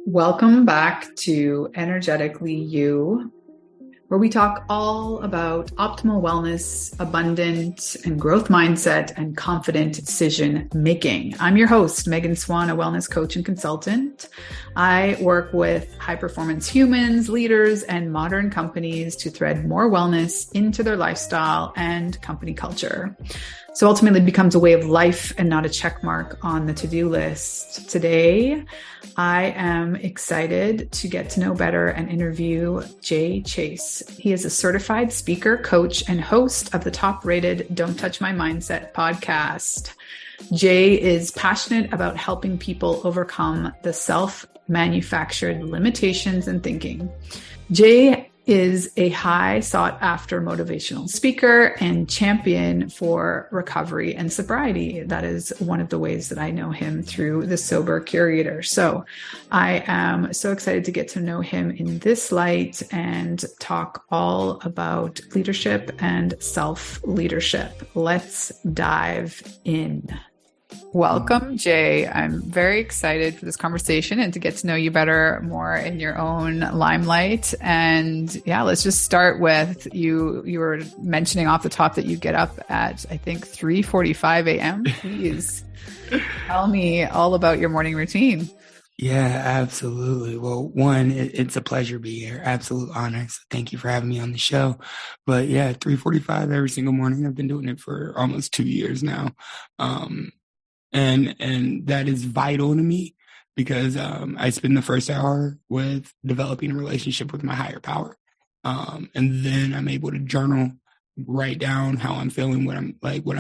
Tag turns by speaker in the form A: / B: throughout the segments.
A: Welcome back to Energetically You, where we talk all about optimal wellness, abundant and growth mindset, and confident decision making. I'm your host, Megan Swan, a wellness coach and consultant. I work with high performance humans, leaders, and modern companies to thread more wellness into their lifestyle and company culture. So ultimately it becomes a way of life and not a check mark on the to-do list. Today, I am excited to get to know better and interview Jay Chase. He is a certified speaker, coach, and host of the top-rated Don't Touch My Mindset podcast. Jay is passionate about helping people overcome the self-manufactured limitations in thinking. Jay is a high sought after motivational speaker and champion for recovery and sobriety. That is one of the ways that I know him, through the Sober Curator. So I am so excited to get to know him in this light and talk all about leadership and self-leadership. Let's dive in. Welcome, Jay. I'm very excited for this conversation and to get to know you better, more in your own limelight. And yeah, let's just start with you. You were mentioning off the top that you get up at, I think, 3:45 a.m. Please tell me all about your morning routine.
B: Yeah, absolutely. Well, one, it's a pleasure to be here. Absolute honor. So thank you for having me on the show. But yeah, 3:45 every single morning. I've been doing it for almost 2 years now. And that is vital to me because I spend the first hour with developing a relationship with my higher power. And then I'm able to journal, write down how I'm feeling, what I'm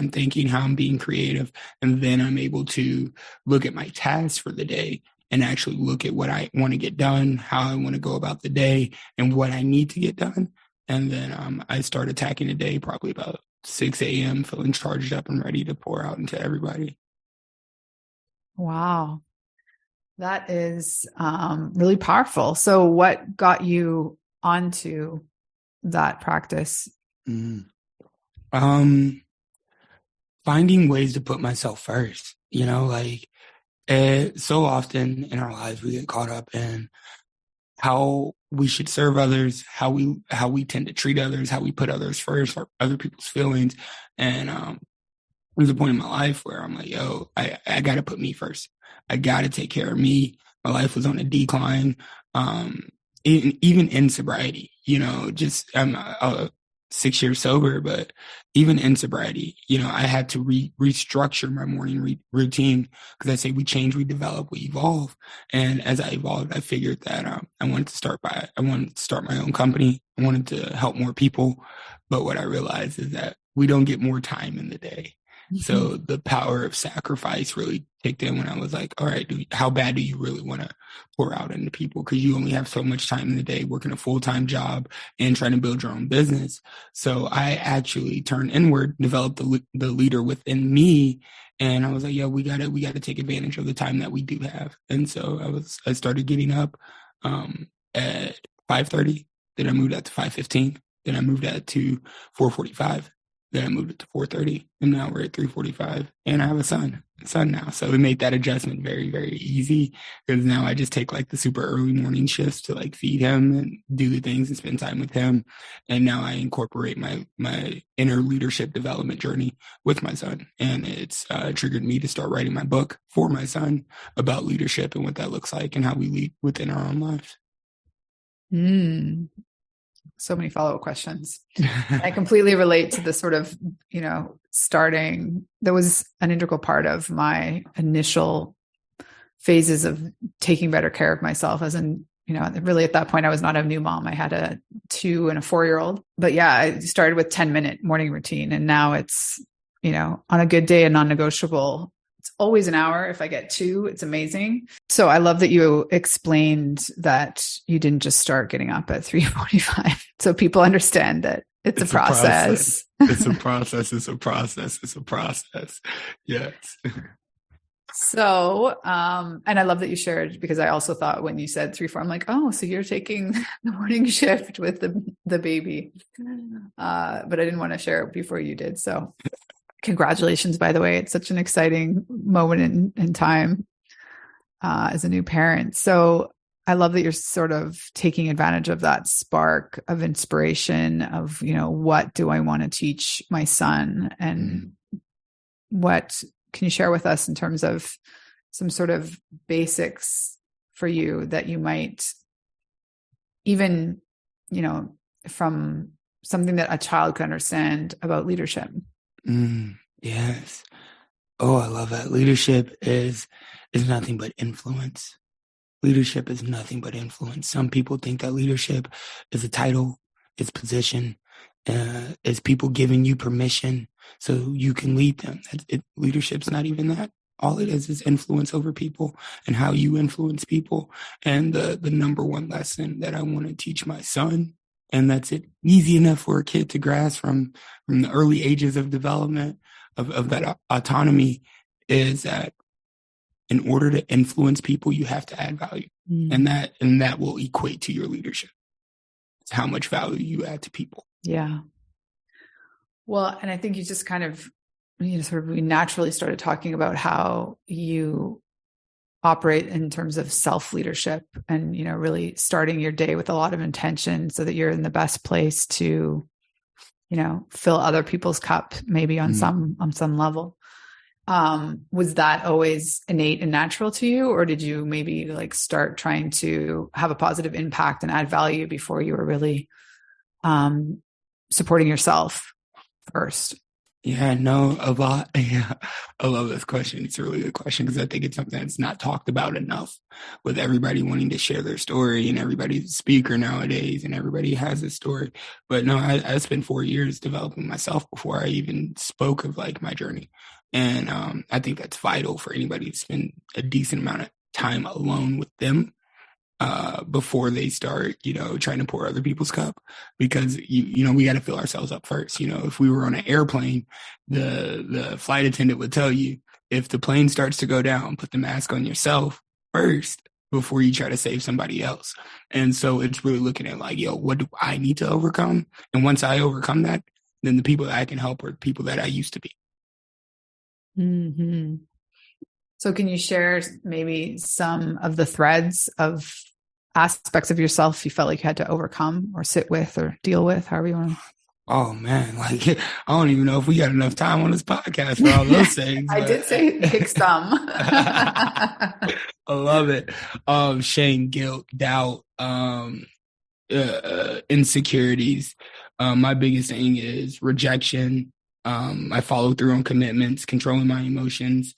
B: thinking, how I'm being creative. And then I'm able to look at my tasks for the day and actually look at what I want to get done, how I want to go about the day, and what I need to get done. And then I start attacking the day probably about 6 a.m., feeling charged up and ready to pour out into everybody.
A: Wow. That is really powerful. So what got you onto that practice?
B: Finding ways to put myself first, so often in our lives, we get caught up in how we should serve others, how we tend to treat others, how we put others first, or other people's feelings. And there's a point in my life where I'm like, yo, I got to put me first. I got to take care of me. My life was on a decline. Even in sobriety, I'm 6 years sober, but even in sobriety, I had to restructure my morning routine because I say we change, we develop, we evolve. And as I evolved, I figured that I wanted to start my own company. I wanted to help more people. But what I realized is that we don't get more time in the day. So the power of sacrifice really kicked in when I was like, all right, how bad do you really want to pour out into people? Because you only have so much time in the day working a full-time job and trying to build your own business. So I actually turned inward, developed the leader within me. And I was like, yeah, we got to take advantage of the time that we do have. And so I started getting up at 5:30. Then I moved that to 5:15. Then I moved that to 4:45. Then I moved it to 4:30, and now we're at 3:45, and I have a son now. So we made that adjustment very, very easy because now I just take like the super early morning shifts to like feed him and do the things and spend time with him. And now I incorporate my inner leadership development journey with my son. And it's triggered me to start writing my book for my son about leadership and what that looks like and how we lead within our own lives.
A: So many follow-up questions. I completely relate to the sort of, starting. That was an integral part of my initial phases of taking better care of myself. As in, really at that point, I was not a new mom. I had a 2 and a 4-year-old. But yeah, I started with 10-minute morning routine. And now it's, on a good day, a non-negotiable. It's always an hour. If I get 2, it's amazing. So I love that you explained that you didn't just start getting up at 3:45. So people understand that it's a process.
B: It's a process. It's a process. It's a process. Yes.
A: So, and I love that you shared, because I also thought when you said 3-4, I'm like, oh, so you're taking the morning shift with the baby. But I didn't want to share it before you did. So congratulations, by the way. It's such an exciting moment in time as a new parent. So I love that you're sort of taking advantage of that spark of inspiration of, what do I want to teach my son? And what can you share with us in terms of some sort of basics for you that you might even, from something that a child can understand about leadership?
B: Yes. Oh, I love that. Leadership is nothing but influence. Leadership is nothing but influence. Some people think that leadership is a title, it's position, it's people giving you permission so you can lead them. Leadership's not even that. All it is influence over people and how you influence people. And the number one lesson that I want to teach my son, and that's it easy enough for a kid to grasp from the early ages of development of that autonomy, is that in order to influence people, you have to add value. And that will equate to your leadership. It's how much value you add to people.
A: Yeah. Well, and I think you just kind of, we naturally started talking about how you operate in terms of self-leadership and, really starting your day with a lot of intention so that you're in the best place to, fill other people's cup, maybe on some level. Was that always innate and natural to you, or did you maybe start trying to have a positive impact and add value before you were really supporting yourself first?
B: Yeah, no, a lot. Yeah, I love this question. It's a really good question because I think it's something that's not talked about enough, with everybody wanting to share their story and everybody's a speaker nowadays and everybody has a story. But no, I spent 4 years developing myself before I even spoke of my journey. And I think that's vital for anybody to spend a decent amount of time alone with them before they start, trying to pour other people's cup, because we got to fill ourselves up first. If we were on an airplane, the flight attendant would tell you, if the plane starts to go down, put the mask on yourself first before you try to save somebody else. And so it's really looking at what do I need to overcome? And once I overcome that, then the people that I can help are the people that I used to be.
A: Mm-hmm. So can you share maybe some of the threads of aspects of yourself you felt like you had to overcome or sit with or deal with, however you want to?
B: Oh man, I don't even know if we got enough time on this podcast for all those things.
A: I did say pick some.
B: I love it. Shame, guilt, doubt, insecurities. My biggest thing is rejection. I follow through on commitments, controlling my emotions.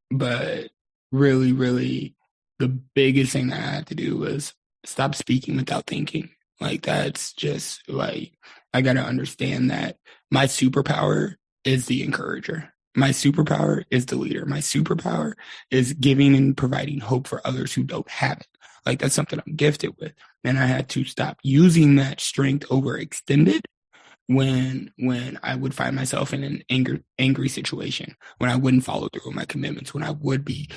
B: But really, really, the biggest thing that I had to do was stop speaking without thinking. That's just I got to understand that my superpower is the encourager. My superpower is the leader. My superpower is giving and providing hope for others who don't have it. That's something I'm gifted with. And I had to stop using that strength overextended when I would find myself in an angry situation, when I wouldn't follow through on my commitments, when I would be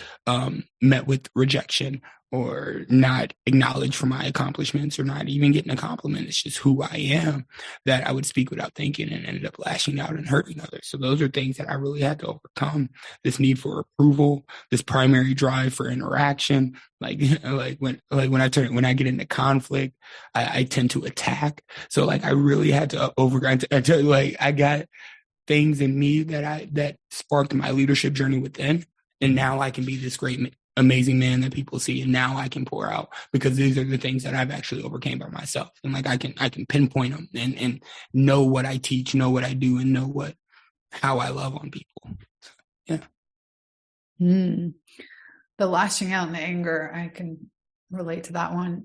B: met with rejection or not acknowledged for my accomplishments or not even getting a compliment. It's just who I am, that I would speak without thinking and ended up lashing out and hurting others. So those are things that I really had to overcome. This need for approval, this primary drive for interaction. When I get into conflict, I tend to attack. So I really had to I got things in me that sparked my leadership journey within. And now I can be this great, amazing man that people see. And now I can pour out, because these are the things that I've actually overcame by myself. And I can pinpoint them and know what I teach, know what I do, and know how I love on people. Yeah.
A: The lashing out and the anger, I can relate to that one.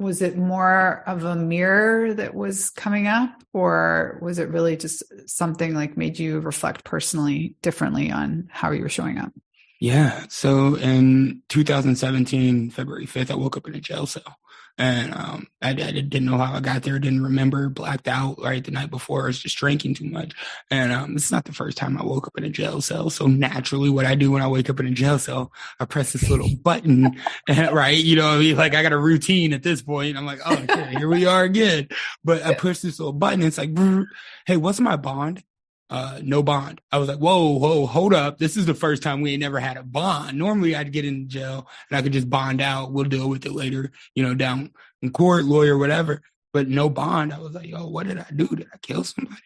A: Was it more of a mirror that was coming up, or was it really just something made you reflect personally differently on how you were showing up?
B: Yeah. So in 2017, February 5th, I woke up in a jail cell. And I didn't know how I got there, didn't remember, blacked out the night before. I was just drinking too much. And it's not the first time I woke up in a jail cell. So naturally, what I do when I wake up in a jail cell, I press this little button, right? You know what I mean? I got a routine at this point. I'm like, oh, okay, here we are again. But I push this little button. It's like, hey, what's my bond? no bond. I was like, whoa, hold up. This is the first time we ain't never had a bond. Normally I'd get in jail and I could just bond out. We'll deal with it later, down in court, lawyer, whatever. But no bond. I was like, yo, what did I do? Did I kill somebody?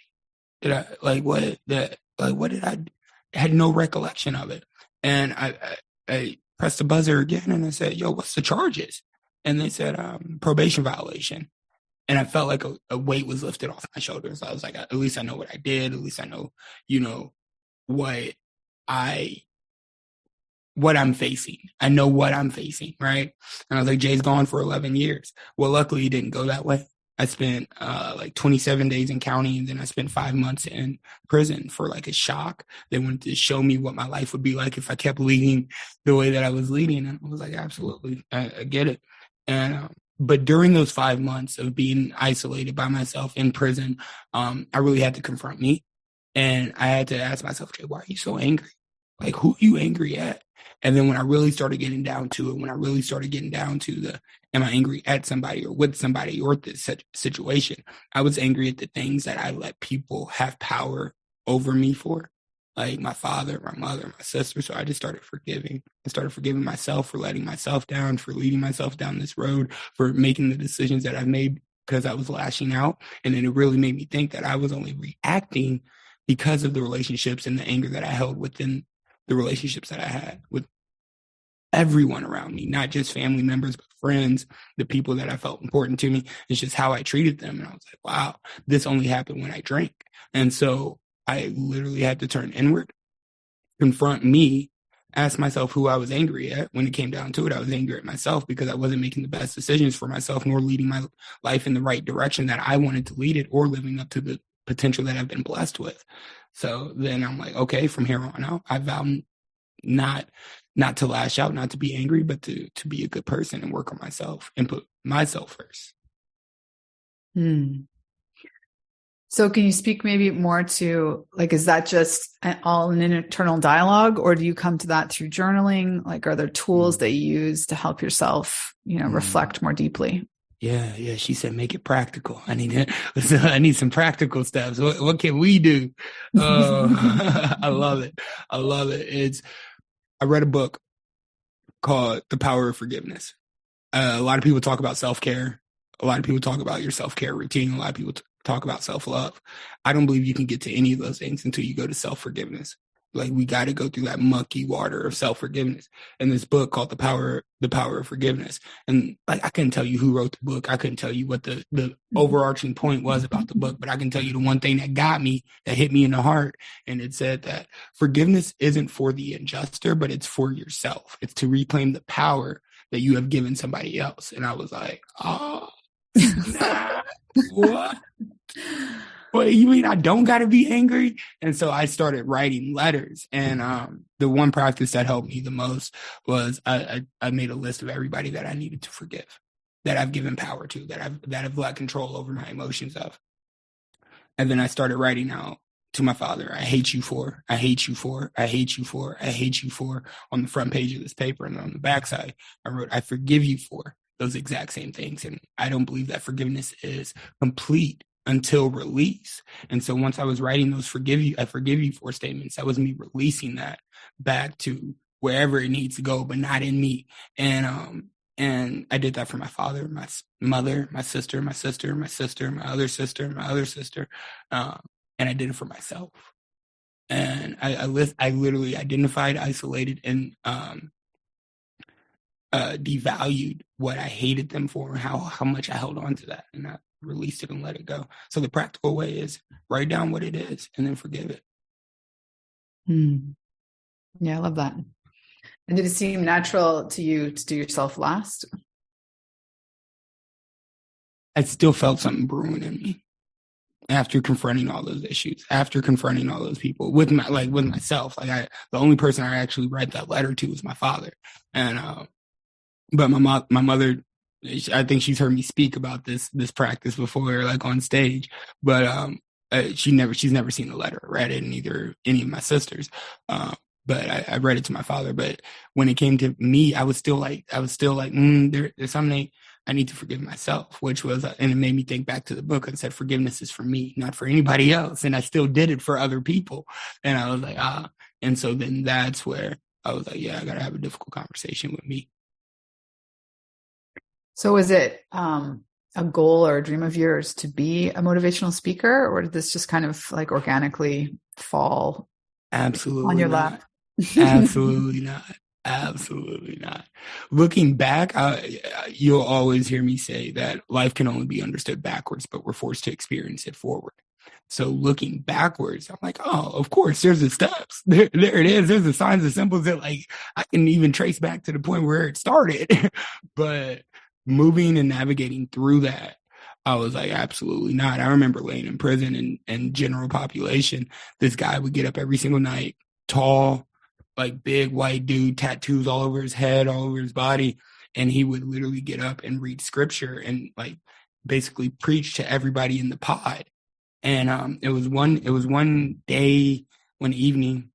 B: Did I what did I had no recollection of it. And I pressed the buzzer again and I said, yo, what's the charges? And they said, probation violation. And I felt like a weight was lifted off my shoulders. I was like, at least I know what I did. At least I know, what I'm facing. I know what I'm facing, right? And I was like, Jay's gone for 11 years. Well, luckily it didn't go that way. I spent like 27 days in county, and then I spent 5 months in prison for like a shock. They wanted to show me what my life would be like if I kept leading the way that I was leading. And I was like, absolutely, I get it. And but during those 5 months of being isolated by myself in prison, I really had to confront me. And I had to ask myself, Jay, why are you so angry? Like, who are you angry at? And then when I really started getting down to it, am I angry at somebody or with somebody or this situation? I was angry at the things that I let people have power over me for, like my father, my mother, my sister. So I just started forgiving. I started forgiving myself for letting myself down, for leading myself down this road, for making the decisions that I've made because I was lashing out. And then it really made me think that I was only reacting because of the relationships and the anger that I held within the relationships that I had with everyone around me, not just family members, but friends, the people that I felt important to me. It's just how I treated them. And I was like, wow, this only happened when I drank. And so I literally had to turn inward, confront me, ask myself who I was angry at. When it came down to it, I was angry at myself because I wasn't making the best decisions for myself, nor leading my life in the right direction that I wanted to lead it, or living up to the potential that I've been blessed with. So then I'm like, okay, from here on out, I vow not to lash out, not to be angry, but to be a good person and work on myself and put myself first.
A: So can you speak maybe more to, like, is that just all an internal dialogue, or do you come to that through journaling? Like, are there tools that you use to help yourself, reflect more deeply?
B: Yeah. She said, make it practical. I need some practical steps. What can we do? I love it. I read a book called The Power of Forgiveness. A lot of people talk about self-care. A lot of people talk about your self-care routine. A lot of people talk about self-love. I don't believe you can get to any of those things until you go to self-forgiveness. Like, we got to go through that mucky water of self-forgiveness. And this book called The Power of Forgiveness. And like, I couldn't tell you who wrote the book. I couldn't tell you what the overarching point was about the book, but I can tell you the one thing that got me, that hit me in the heart. And it said that forgiveness isn't for the injuster, but it's for yourself. It's to reclaim the power that you have given somebody else. And I was like, oh, nah, what? Well, you mean I don't got to be angry? And so I started writing letters. And the one practice that helped me the most was I made a list of everybody that I needed to forgive, that I've given power to, that I've let control over my emotions of. And then I started writing out to my father, I hate you for, I hate you for, I hate you for, I hate you for, on the front page of this paper. And on the backside, I wrote, I forgive you for those exact same things. And I don't believe that forgiveness is complete until release. And so once I was writing those I forgive you for statements, that was me releasing that back to wherever it needs to go, but not in me. And I did that for my father, my mother, my sister, my other sister. And I did it for myself. And I literally identified, isolated, and devalued what I hated them for, and how much I held on to that, and I released it and let it go. So the practical way is write down what it is and then forgive it.
A: Yeah, I love that. And did it seem natural to you to do yourself last?
B: I still felt something brewing in me after confronting all those issues, after confronting all those people with myself. Like, the only person I actually read that letter to was my father. And but my mother, I think she's heard me speak about this practice before, like on stage, but she's never seen the letter, read it, and neither any of my sisters. But I read it to my father. But when it came to me, I was still like, there's something I need to forgive myself, which was, and it made me think back to the book. I said, forgiveness is for me, not for anybody else. And I still did it for other people. And I was like, and so then that's where I was like, yeah, I got to have a difficult conversation with me.
A: So is it a goal or a dream of yours to be a motivational speaker, or did this just kind of like organically fall
B: Absolutely
A: on your
B: not.
A: lap?
B: Absolutely not. Absolutely not. Looking back, you'll always hear me say that life can only be understood backwards, but we're forced to experience it forward. So looking backwards, I'm like, oh, of course, there's the steps. There it is. There's the signs and symbols that like I can even trace back to the point where it started. But moving and navigating through that, I was like, absolutely not. I remember laying in prison and general population. This guy would get up every single night, tall, like big white dude, tattoos all over his head, all over his body. And he would literally get up and read scripture and like basically preach to everybody in the pod. And it was one day, one evening,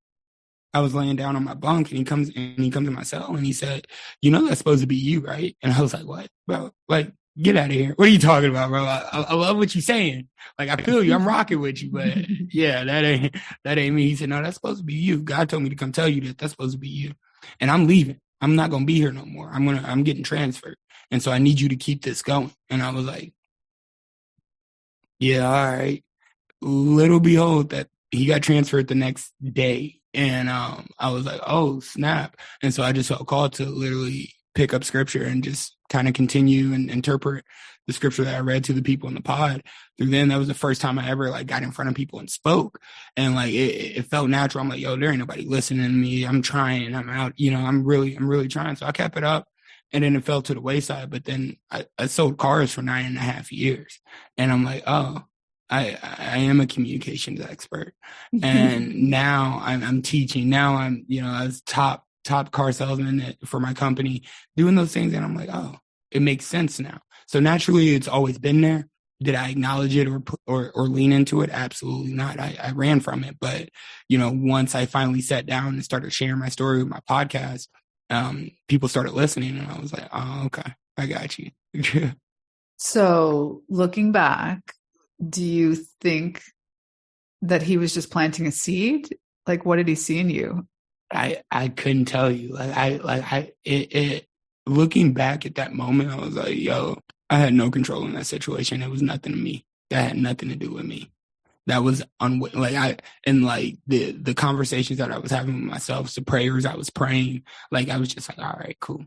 B: I was laying down on my bunk and he comes to my cell and he said, you know, that's supposed to be you, right? And I was like, what, bro? Like, get out of here. What are you talking about, bro? I love what you're saying. Like, I feel you. I'm rocking with you, but yeah, that ain't me. He said, no, that's supposed to be you. God told me to come tell you that that's supposed to be you. And I'm leaving. I'm not going to be here no more. I'm getting transferred. And so I need you to keep this going. And I was like, yeah, all right. Little behold that he got transferred the next day. And I was like, oh, snap. And so I just felt called to literally pick up scripture and just kind of continue and interpret the scripture that I read to the people in the pod. Through then, that was the first time I ever like got in front of people and spoke. And like it felt natural. I'm like, yo, there ain't nobody listening to me. I'm trying. I'm out. You know, I'm really trying. So I kept it up. And then it fell to the wayside. But then I sold cars for 9.5 years. And I'm like, oh, I am a communications expert. And now I'm teaching. Now I'm, you know, as top car salesman for my company, doing those things. And I'm like, oh, it makes sense now. So naturally, it's always been there. Did I acknowledge it or lean into it? Absolutely not. I ran from it. But, you know, once I finally sat down and started sharing my story with my podcast, people started listening. And I was like, oh, okay, I got you.
A: So looking back, do you think that he was just planting a seed? Like, what did he see in you?
B: I couldn't tell you. Looking back at that moment, I was like, yo, I had no control in that situation. It was nothing to me. That had nothing to do with me. That was the conversations that I was having with myself, the prayers I was praying, like I was just like, all right, cool.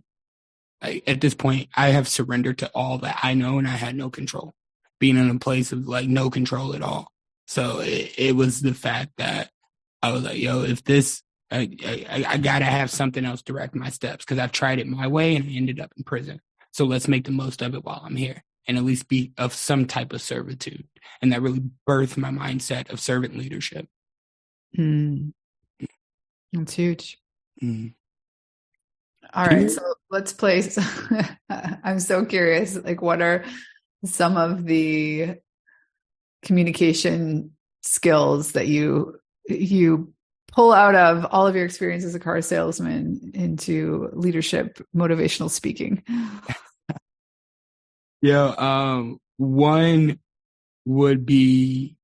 B: Like at this point, I have surrendered to all that I know, and I had no control. Being in a place of like no control at all. So it was the fact that I was like, yo, if this, I gotta have something else direct my steps because I've tried it my way and I ended up in prison. So let's make the most of it while I'm here and at least be of some type of servitude. And that really birthed my mindset of servant leadership.
A: That's huge.
B: Mm.
A: All right. So let's place, I'm so curious, like what are some of the communication skills that you pull out of all of your experience as a car salesman into leadership, motivational speaking?
B: Yeah. One would be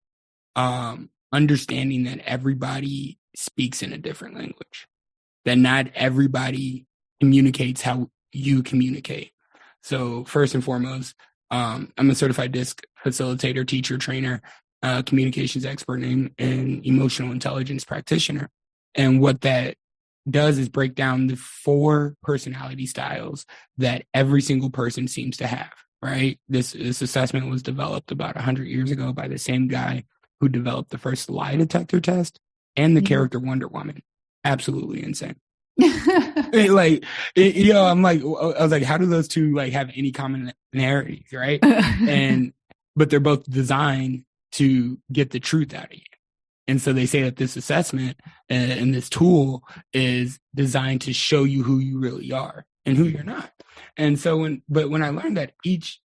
B: understanding that everybody speaks in a different language, that not everybody communicates how you communicate. So first and foremost, I'm a certified DISC facilitator, teacher, trainer, communications expert, and emotional intelligence practitioner. And what that does is break down the 4 personality styles that every single person seems to have, right? This assessment was developed about 100 years ago by the same guy who developed the first lie detector test and the character Wonder Woman. Absolutely insane. Like, you know, I was like, how do those two like have any commonalities, right? But they're both designed to get the truth out of you. And so they say that this assessment and this tool is designed to show you who you really are and who you're not. And so when I learned that each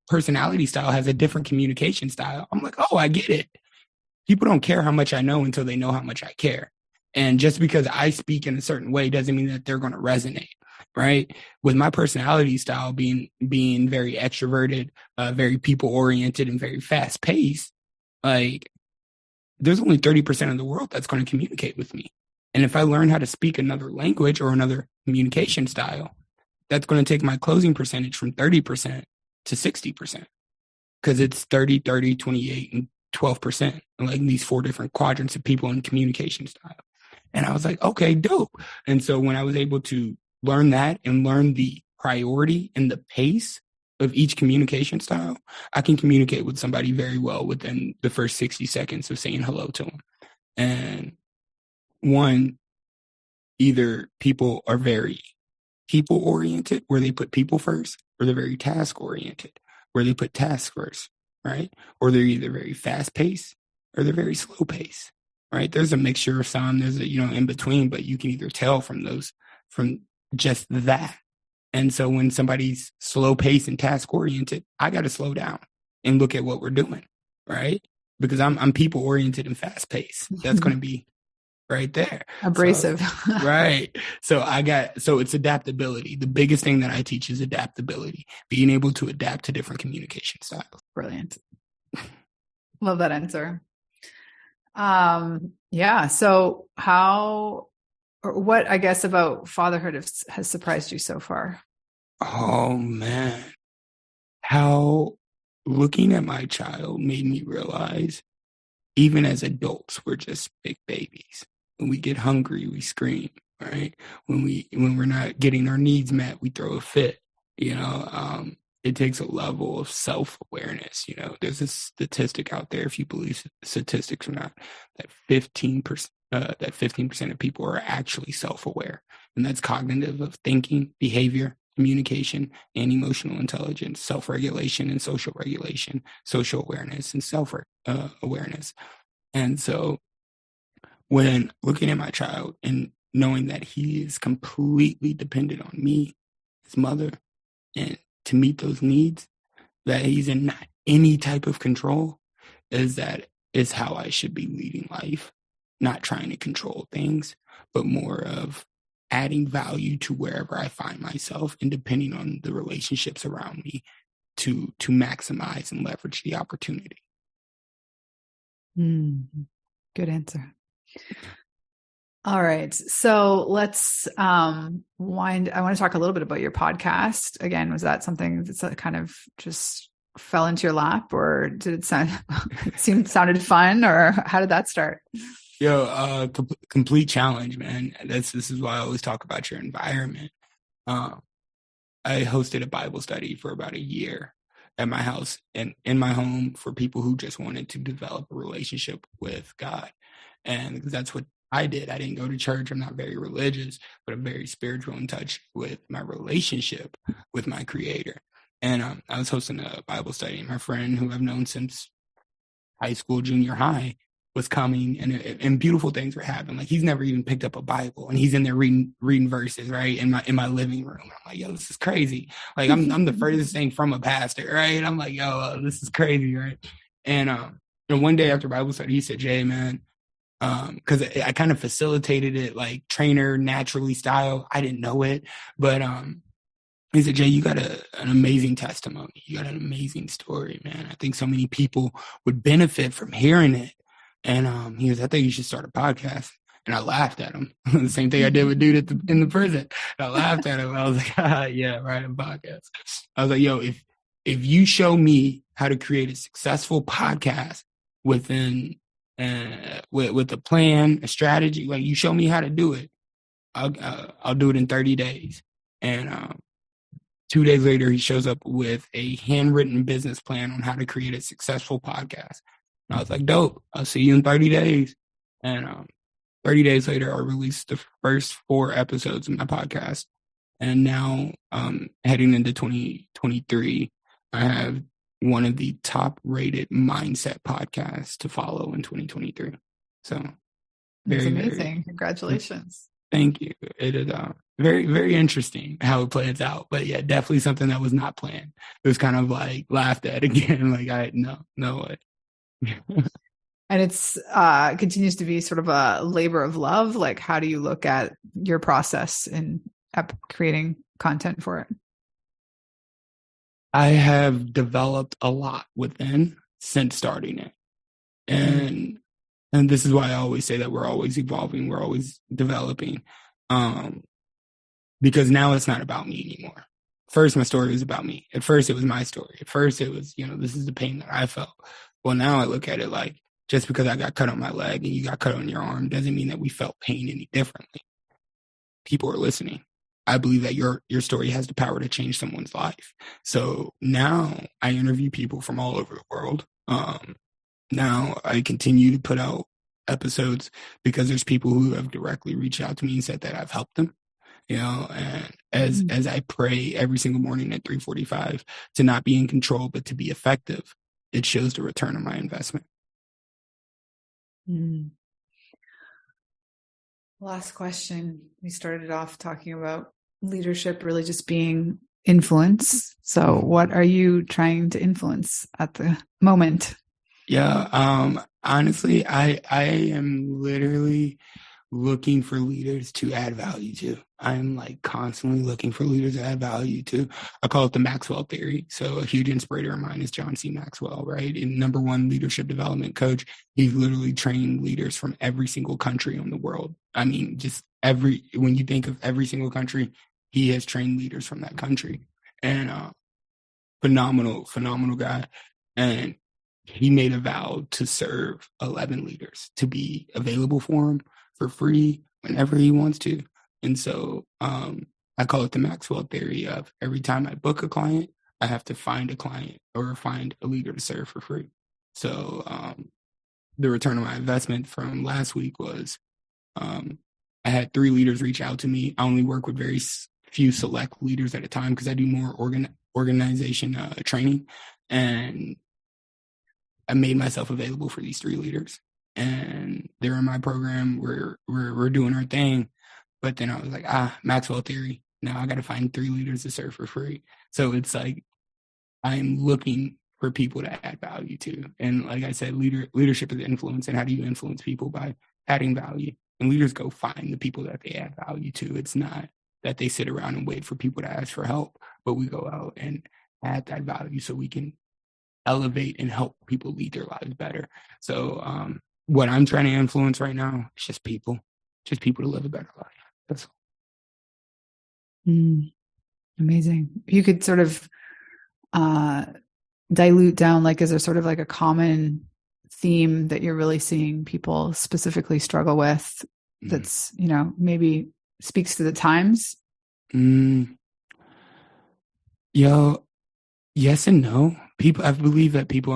B: personality style has a different communication style, I'm like, oh, I get it. People don't care how much I know until they know how much I care. And just because I speak in a certain way doesn't mean that they're going to resonate. right? With my personality style being very extroverted, very people oriented, and very fast paced, like there's only 30% of the world that's going to communicate with me. And if I learn how to speak another language or another communication style, that's going to take my closing percentage from 30% to 60%, because it's 30, 30, 28, and 12%, like these 4 different quadrants of people in communication style. And I was like, okay, dope. And so when I was able to learn that and learn the priority and the pace of each communication style, I can communicate with somebody very well within the first 60 seconds of saying hello to them. And one, either people are very people oriented, where they put people first, or they're very task oriented, where they put tasks first, right? Or they're either very fast paced or they're very slow paced, right? There's a mixture of some, there's a, in between, but you can either tell from just that. And so when somebody's slow paced and task oriented, I got to slow down and look at what we're doing, right? Because I'm people oriented and fast paced. That's going to be right there.
A: Abrasive.
B: So, right. So it's adaptability. The biggest thing that I teach is adaptability, being able to adapt to different communication styles.
A: Brilliant. Love that answer. Yeah. So what, I guess, about fatherhood has surprised you so far?
B: Oh man. How looking at my child made me realize, even as adults, we're just big babies. When we get hungry, we scream, right? When we're not getting our needs met, we throw a fit. It takes a level of self-awareness. There's a statistic out there, if you believe statistics or not, that 15% of people are actually self-aware. And that's cognitive of thinking, behavior, communication, and emotional intelligence, self-regulation and social regulation, social awareness and self-awareness. And so when looking at my child and knowing that he is completely dependent on me, his mother, and to meet those needs, that he's in not any type of control, is how I should be leading life. Not trying to control things, but more of adding value to wherever I find myself and depending on the relationships around me to maximize and leverage the opportunity.
A: Good answer. All right. So let's I want to talk a little bit about your podcast. Again, was that something that kind of just fell into your lap, or did it sounded fun, or how did that start?
B: Complete challenge, man. This is why I always talk about your environment. I hosted a Bible study for about a year at my house and in my home for people who just wanted to develop a relationship with God. And that's what I did. I didn't go to church. I'm not very religious, but I'm very spiritual in touch with my relationship with my Creator. And I was hosting a Bible study, and my friend, who I've known since high school, junior high, was coming, and beautiful things were happening. Like, he's never even picked up a Bible, and he's in there reading verses, right, in my living room. I'm like, yo, this is crazy. Like, I'm the furthest thing from a pastor, right? I'm like, yo, this is crazy, right? And one day after Bible study, he said, Jay, man, because I kind of facilitated it like trainer naturally style. I didn't know it, but he said, Jay, you got an amazing testimony. You got an amazing story, man. I think so many people would benefit from hearing it. And he goes, I think you should start a podcast. And I laughed at him. The same thing I did with dude in the prison. I laughed at him. I was like, yeah, right, a podcast. I was like, yo, if you show me how to create a successful podcast within with a plan, a strategy, like, you show me how to do it, I'll do it in 30 days. And 2 days later, he shows up with a handwritten business plan on how to create a successful podcast. And I was like, dope, I'll see you in 30 days. And 30 days later, I released the first 4 episodes of my podcast. And now, heading into 2023, I have one of the top rated mindset podcasts to follow in 2023. So
A: that's amazing. Congratulations.
B: Thank you. It is very, very interesting how it plays out. But yeah, definitely something that was not planned. It was kind of like laughed at again. Like, no way.
A: And it's continues to be sort of a labor of love. Like, how do you look at your process in creating content for it?
B: I have developed a lot within since starting it. And this is why I always say that we're always evolving, we're always developing. Because now it's not about me anymore. First, my story was about me. At first, it was my story. At first, it was, this is the pain that I felt. Well, now I look at it like, just because I got cut on my leg and you got cut on your arm doesn't mean that we felt pain any differently. People are listening. I believe that your story has the power to change someone's life. So now I interview people from all over the world. Now I continue to put out episodes because there's people who have directly reached out to me and said that I've helped them. And as I pray every single morning at 3:45 to not be in control, but to be effective, it shows the return on my investment.
A: Last question. We started off talking about leadership really just being influence. So what are you trying to influence at the moment?
B: Yeah. Honestly, I am literally looking for leaders to add value to. I'm like constantly looking for leaders to add value to. I call it the Maxwell theory. So a huge inspirator of mine is John C. Maxwell, right? And #1 leadership development coach. He's literally trained leaders from every single country in the world. I mean, when you think of every single country, he has trained leaders from that country. And phenomenal guy. And he made a vow to serve 11 leaders, to be available for him for free whenever he wants to. And so I call it the Maxwell theory of every time I book a client, I have to find a client or find a leader to serve for free. So the return on my investment from last week was I had 3 leaders reach out to me. I only work with very few select leaders at a time because I do more organization training. And I made myself available for these 3 leaders. And they're in my program. We're doing our thing. But then I was like, Maxwell theory. Now I got to find 3 leaders to serve for free. So it's like I'm looking for people to add value to. And like I said, leadership is influence. And how do you influence people? By adding value. And leaders go find the people that they add value to. It's not that they sit around and wait for people to ask for help, but we go out and add that value so we can elevate and help people lead their lives better. So what I'm trying to influence right now is just people to live a better life. That's all.
A: Amazing. You could sort of dilute down, like, is there sort of like a common theme that you're really seeing people specifically struggle with that's, maybe speaks to the times?
B: Yes and no. I believe that people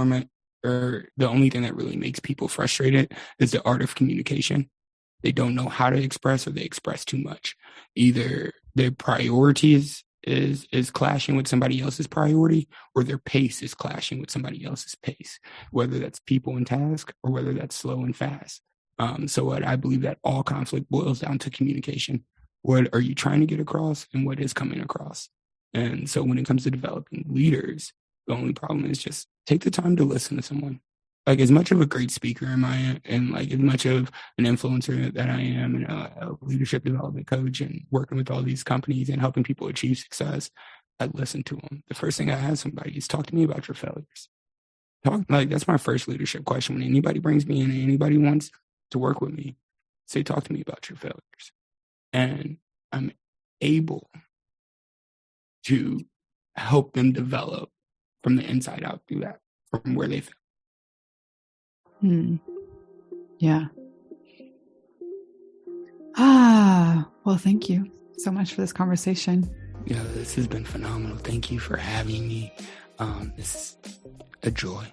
B: or the only thing that really makes people frustrated is the art of communication. They don't know how to express, or they express too much. Either their priorities is clashing with somebody else's priority, or their pace is clashing with somebody else's pace, whether that's people and task or whether that's slow and fast. So what I believe that all conflict boils down to communication. What are you trying to get across, and what is coming across? And so when it comes to developing leaders, the only problem is just take the time to listen to someone. Like, as much of a great speaker am I, and like as much of an influencer that I am, and a leadership development coach, and working with all these companies and helping people achieve success, I listen to them. The first thing I ask somebody is, talk to me about your failures. That's my first leadership question. When anybody brings me in, and anybody wants to work with me, say, talk to me about your failures. And I'm able to help them develop from the inside out through that, from where they fail.
A: Yeah. Well, thank you so much for this conversation.
B: Yeah, this has been phenomenal. Thank you for having me. This is a joy.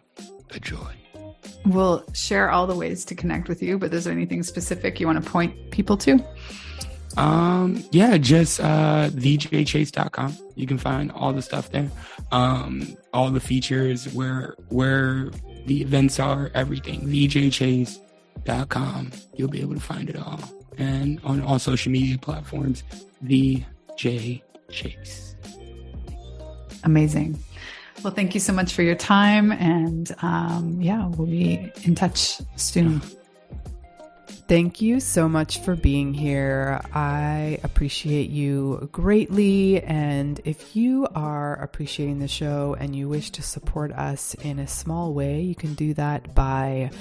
A: We'll share all the ways to connect with you, but is there anything specific you want to point people to?
B: Just thejchase.com. You can find all the stuff there. All the features, where the events are, everything. thejchase.com. You'll be able to find it all. And on all social media platforms, VJ Chase.
A: Amazing. Well, thank you so much for your time. And we'll be in touch soon. Thank you so much for being here. I appreciate you greatly. And if you are appreciating the show and you wish to support us in a small way, you can do that by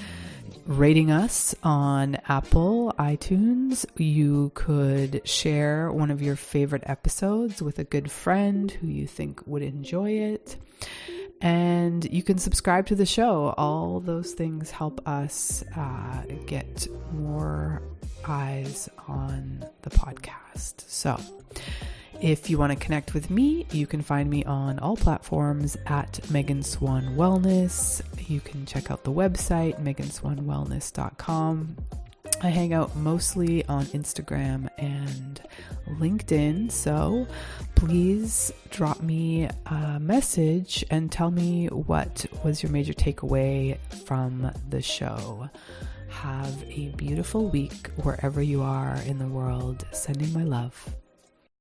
A: rating us on Apple iTunes. You could share one of your favorite episodes with a good friend who you think would enjoy it. And you can subscribe to the show. All those things help us get more eyes on the podcast. So if you want to connect with me, you can find me on all platforms at Megan Swan Wellness. You can check out the website, meganswanwellness.com. I hang out mostly on Instagram and LinkedIn, so please drop me a message and tell me what was your major takeaway from the show. Have a beautiful week wherever you are in the world. Sending my love.